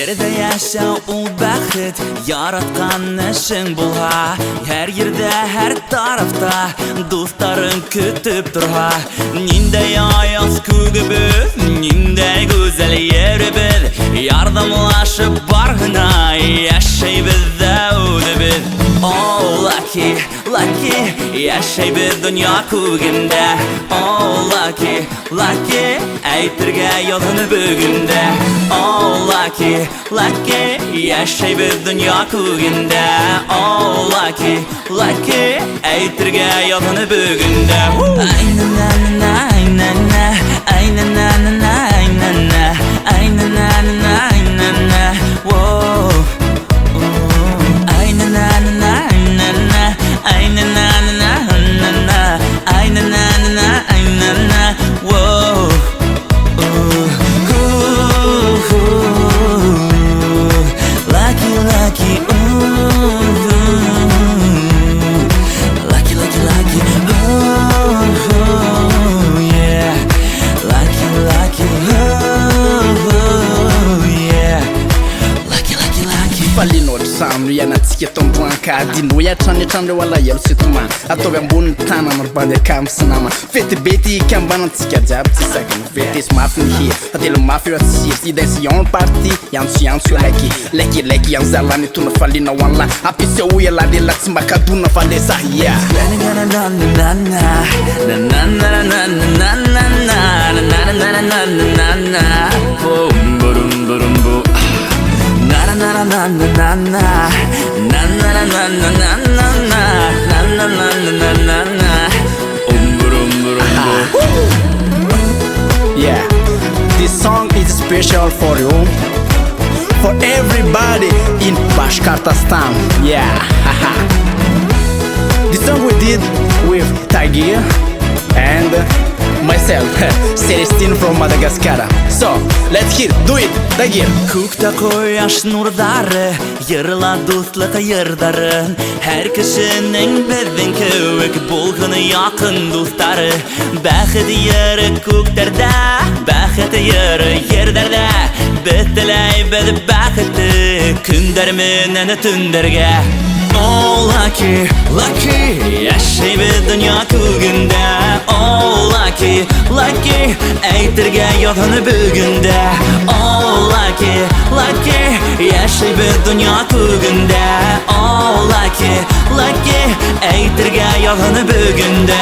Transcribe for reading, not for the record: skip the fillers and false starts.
Yerde yaşa ul bəxit yaratqan işin bulha. Her yerde her tarafta dostların kütüp durha. Ninde ayaz kügübüz, ninde güzel yerimiz. Yardımlaşıp barhına yaşaybiz Davud'biz. Oh lucky, lucky yaşaybiz dünya kuginde. Oh lucky, lucky aytirge yolunu bugünde. Oh lucky, lucky yaşaybiz dünya kuginde. Oh lucky, lucky aytirge yolunu bugünde. Aynen aynen aynen aynen aynen aynen aynen aynen aynen wow. Aynen aynen aynen aynen aynen aynen aynen aynen wow. Lucky lucky lucky lucky lucky yeah. Lucky lucky yeah. Lucky lucky lucky Falinao trano ianatsika eto ambonakadino iatrany wala elo setomany ataovy ambony tana marobady akamy sy namana fety be ty kambanantsika jiaby tsy sakany fety esy mafy ny hira fatelo mafy eo atsiry ty dension party yantso eo laikilaiky yanzalany etona falinao anla apisy ao ialala tsy makadona falesa ia yeah, this song is special for you, for everybody in Bashkortostan. Yeah, the song we did with Tagir and myself, Celestine from Madagascar. So, let's hear, do it, Tagir. Kukta koyaş nurdarı, yırla dostlığa yırdarın. Her kişinin bizden kövük bulgunu yakın dostları. Bəxit yeri kuktarda, bəxit yeri yerderde. Bittiley biz bəxiti, künderminen tünderge. Oh lucky, lucky yaşaybiz dünya kuginde. Oh lucky, lucky aytirge yolunu bugünde. Oh lucky, lucky yaşaybiz dünya kuginde. Oh lucky, lucky aytirge yolunu bugünde.